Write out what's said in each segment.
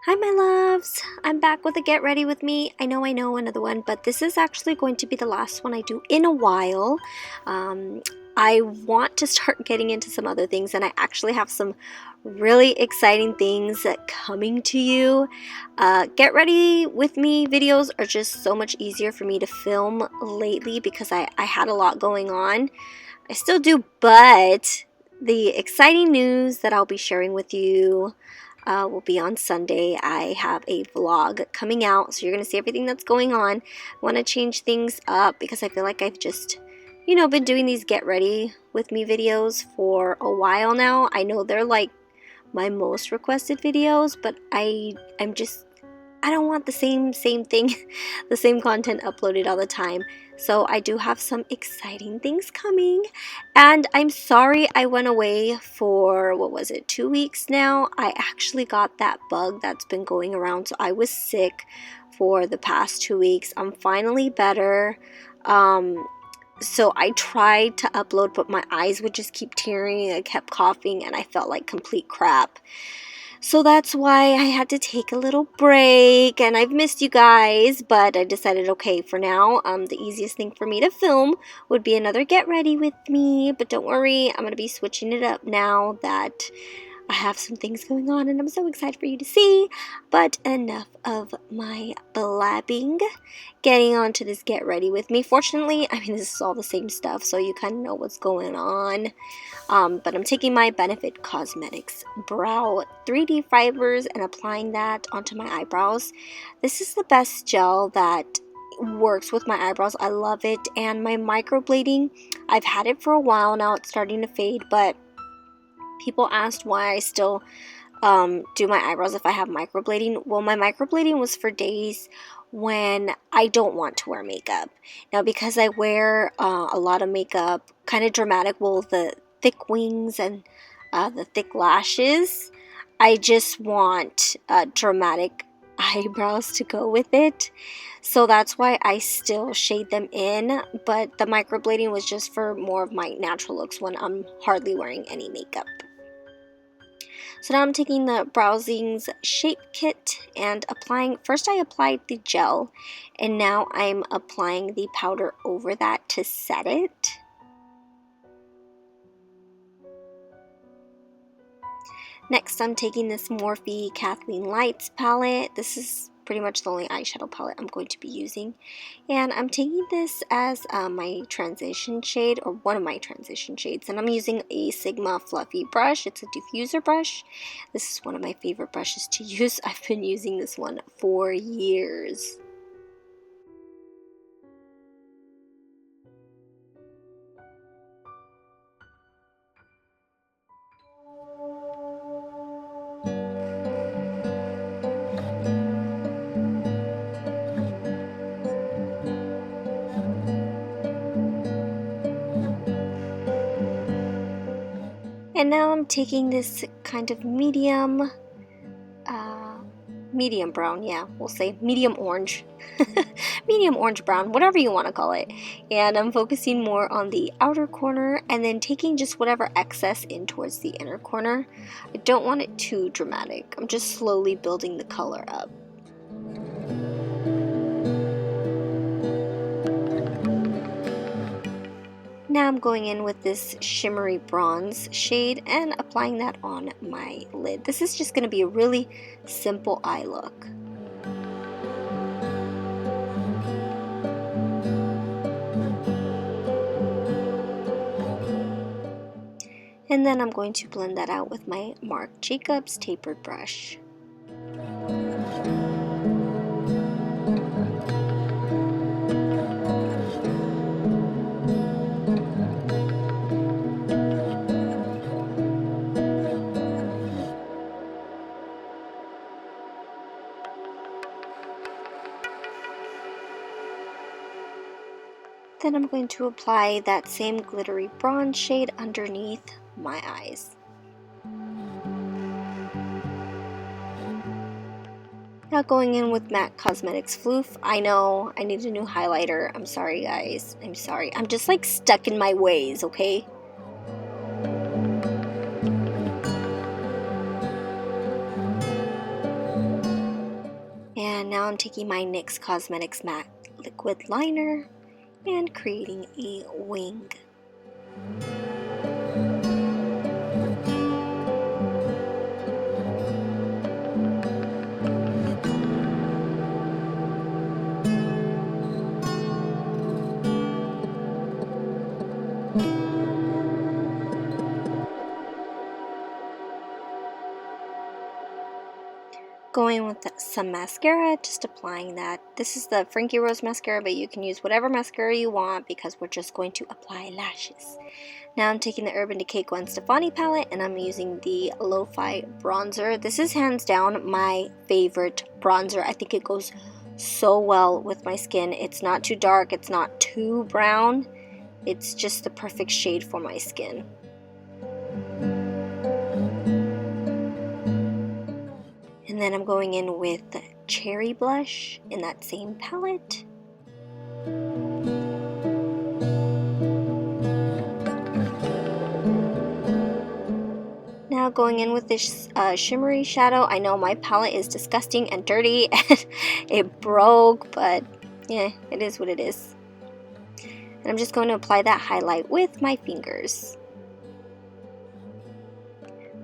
Hi my loves, I'm back with a get ready with me. I know another one, but this is actually going to be the last one I do in a while. I want to start getting into some other things, and I actually have some really exciting things coming to you. Get ready with me videos are just so much easier for me to film lately because I had a lot going on. I still do, but the exciting news that I'll be sharing with you will be on Sunday. I have a vlog coming out, so you're going to see everything that's going on. I want to change things up because I feel like I've just, been doing these get ready with me videos for a while now. I know they're like my most requested videos, but I don't want the same thing, the same content uploaded all the time. So I do have some exciting things coming. And I'm sorry I went away for, 2 weeks now. I actually got that bug that's been going around. So I was sick for the past 2 weeks. I'm finally better. So I tried to upload, but my eyes would just keep tearing. I kept coughing and I felt like complete crap. So that's why I had to take a little break, and I've missed you guys, but I decided, okay, for now, the easiest thing for me to film would be another get ready with me, but don't worry, I'm going to be switching it up now that I have some things going on, and I'm so excited for you to see. But enough of my blabbing. Getting on to this get ready with me. Fortunately, this is all the same stuff, so you kind of know what's going on. But I'm taking my Benefit Cosmetics Brow 3D Fibers and applying that onto my eyebrows. This is the best gel that works with my eyebrows. I love it. And my microblading, I've had it for a while now. It's starting to fade, but people asked why I still do my eyebrows if I have microblading. Well, my microblading was for days when I don't want to wear makeup. Now, because I wear a lot of makeup, kind of dramatic, the thick wings and the thick lashes, I just want dramatic eyebrows to go with it. So that's why I still shade them in, but the microblading was just for more of my natural looks when I'm hardly wearing any makeup. So now I'm taking the Browsings Shape Kit and applying, first I applied the gel, and now I'm applying the powder over that to set it. Next I'm taking this Morphe Kathleen Lights palette. This is pretty much the only eyeshadow palette I'm going to be using, and I'm taking this as my transition shade, or one of my transition shades, and I'm using a Sigma fluffy brush. It's a diffuser brush. This is one of my favorite brushes to use. I've been using this one for years. And now I'm taking this kind of medium brown, yeah, we'll say medium orange, medium orange brown, whatever you want to call it. And I'm focusing more on the outer corner and then taking just whatever excess in towards the inner corner. I don't want it too dramatic. I'm just slowly building the color up. Now I'm going in with this shimmery bronze shade and applying that on my lid. This is just going to be a really simple eye look. And then I'm going to blend that out with my Marc Jacobs tapered brush. Then I'm going to apply that same glittery bronze shade underneath my eyes. Now going in with MAC Cosmetics Floof. I know I need a new highlighter. I'm sorry guys. I'm sorry. I'm just like stuck in my ways, okay? And now I'm taking my NYX Cosmetics Matte Liquid Liner and creating a wing. Going with some mascara, just applying that. This is the Frankie Rose mascara, but you can use whatever mascara you want because we're just going to apply lashes. Now I'm taking the Urban Decay Gwen Stefani palette and I'm using the Lo-Fi bronzer. This is hands down my favorite bronzer. I think it goes so well with my skin. It's not too dark, it's not too brown. It's just the perfect shade for my skin. And then I'm going in with Cherry Blush in that same palette. Now going in with this shimmery shadow. I know my palette is disgusting and dirty and it broke, but yeah, it is what it is. And I'm just going to apply that highlight with my fingers.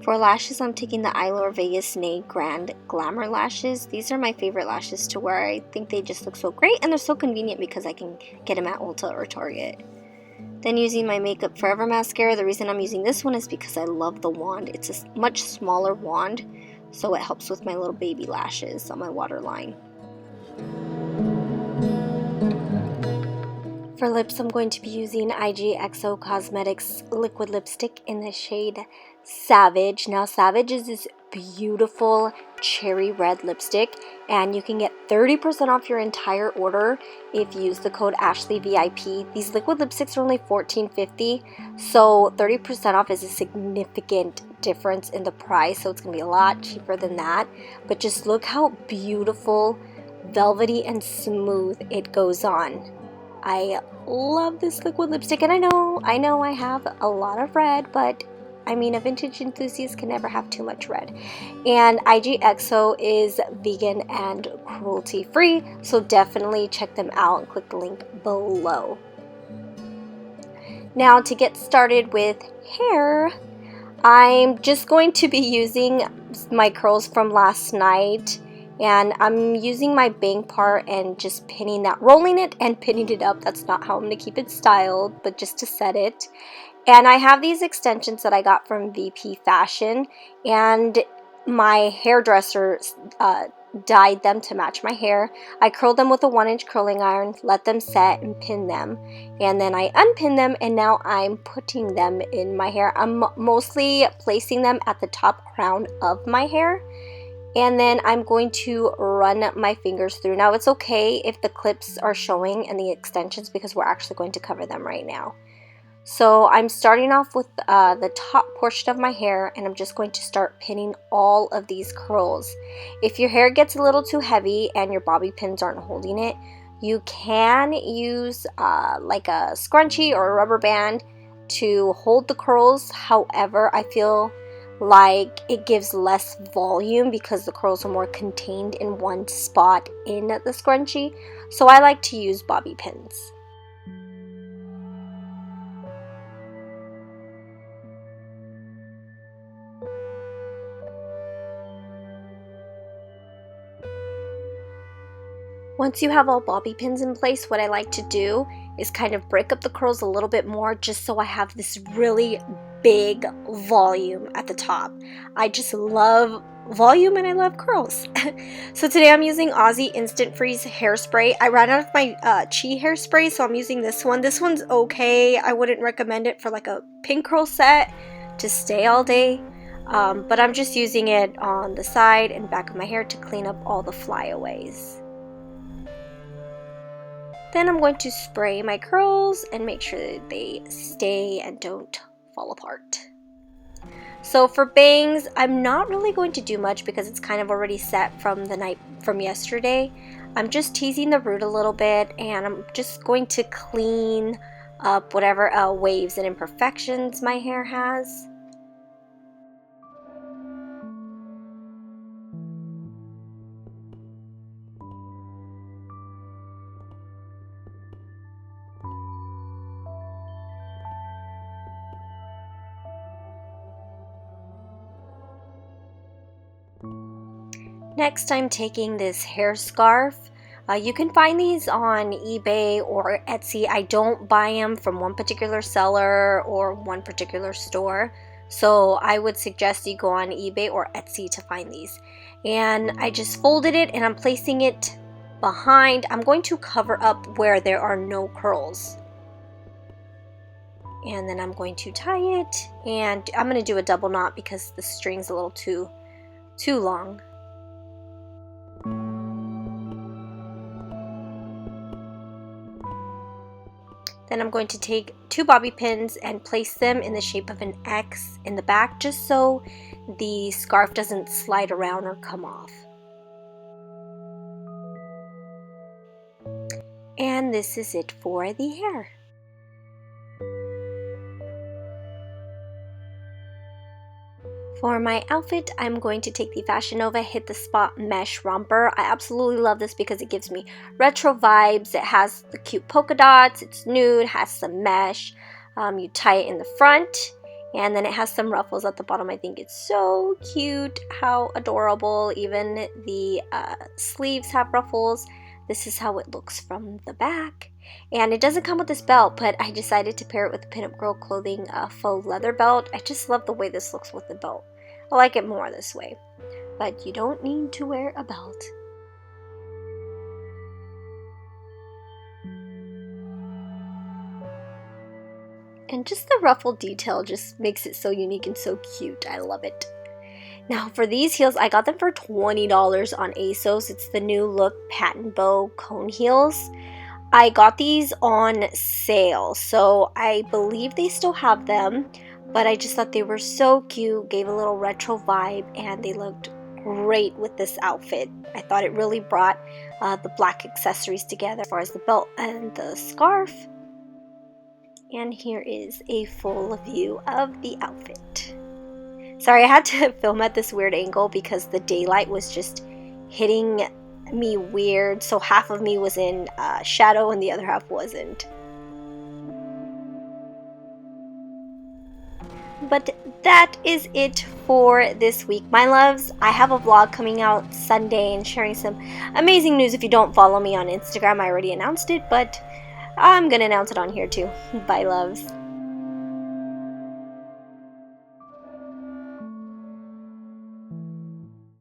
For lashes, I'm taking the Eylure Vegas Nay Grand Glamour lashes. These are my favorite lashes to wear. I think they just look so great and they're so convenient because I can get them at Ulta or Target. Then using my Makeup Forever mascara. The reason I'm using this one is because I love the wand. It's a much smaller wand, so it helps with my little baby lashes on my waterline. For lips, I'm going to be using XOXO Cosmetics liquid lipstick in the shade Savage. Now, Savage is this beautiful cherry red lipstick, and you can get 30% off your entire order if you use the code AshleyVIP. These liquid lipsticks are only $14.50, so 30% off is a significant difference in the price, so it's going to be a lot cheaper than that. But just look how beautiful, velvety, and smooth it goes on. I love this liquid lipstick, and I know I have a lot of red, but I mean, a vintage enthusiast can never have too much red. And XOXO is vegan and cruelty free, so definitely check them out and click the link below. Now to get started with hair, I'm just going to be using my curls from last night. And I'm using my bang part and just pinning that, rolling it and pinning it up. That's not how I'm going to keep it styled, but just to set it. And I have these extensions that I got from VP Fashion, and my hairdresser dyed them to match my hair. I curled them with a 1-inch curling iron, let them set, and pin them. And then I unpin them, and now I'm putting them in my hair. I'm mostly placing them at the top crown of my hair. And then I'm going to run my fingers through. Now, it's okay if the clips are showing and the extensions because we're actually going to cover them right now. So I'm starting off with the top portion of my hair, and I'm just going to start pinning all of these curls. If your hair gets a little too heavy and your bobby pins aren't holding it, you can use like a scrunchie or a rubber band to hold the curls. However, I feel like it gives less volume because the curls are more contained in one spot in the scrunchie. So I like to use bobby pins. Once you have all bobby pins in place, what I like to do is kind of break up the curls a little bit more just so I have this really big volume at the top. I just love volume and I love curls. So today I'm using Aussie Instant Freeze hairspray. I ran out of my Chi hairspray, so I'm using this one. This one's okay. I wouldn't recommend it for like a pin curl set to stay all day. But I'm just using it on the side and back of my hair to clean up all the flyaways. Then I'm going to spray my curls and make sure that they stay and don't fall apart. So for bangs, I'm not really going to do much because it's kind of already set from the night from yesterday. I'm just teasing the root a little bit, and I'm just going to clean up whatever waves and imperfections my hair has. Next, I'm taking this hair scarf. You can find these on eBay or Etsy. I don't buy them from one particular seller or one particular store. So I would suggest you go on eBay or Etsy to find these. And I just folded it and I'm placing it behind. I'm going to cover up where there are no curls. And then I'm going to tie it, and I'm going to do a double knot because the string's a little too long. Then I'm going to take 2 bobby pins and place them in the shape of an X in the back, just so the scarf doesn't slide around or come off. And this is it for the hair. For my outfit, I'm going to take the Fashion Nova Hit the Spot Mesh Romper. I absolutely love this because it gives me retro vibes. It has the cute polka dots, it's nude, has some mesh. You tie it in the front, and then it has some ruffles at the bottom. I think it's so cute, how adorable. Even the sleeves have ruffles. This is how it looks from the back. And it doesn't come with this belt, but I decided to pair it with the Pinup Girl Clothing faux leather belt. I just love the way this looks with the belt. I like it more this way, but you don't need to wear a belt. And just the ruffle detail just makes it so unique and so cute. I love it. Now for these heels, I got them for $20 on ASOS. It's the new look patent bow cone heels. I got these on sale, so I believe they still have them, but I just thought they were so cute, gave a little retro vibe, and they looked great with this outfit. I thought it really brought the black accessories together as far as the belt and the scarf. And here is a full view of the outfit. Sorry, I had to film at this weird angle because the daylight was just hitting me weird, so half of me was in shadow and the other half wasn't. But that is it for this week, my loves. I have a vlog coming out Sunday and sharing some amazing news. If you don't follow me on Instagram, I already announced it, but I'm gonna announce it on here too. Bye, loves.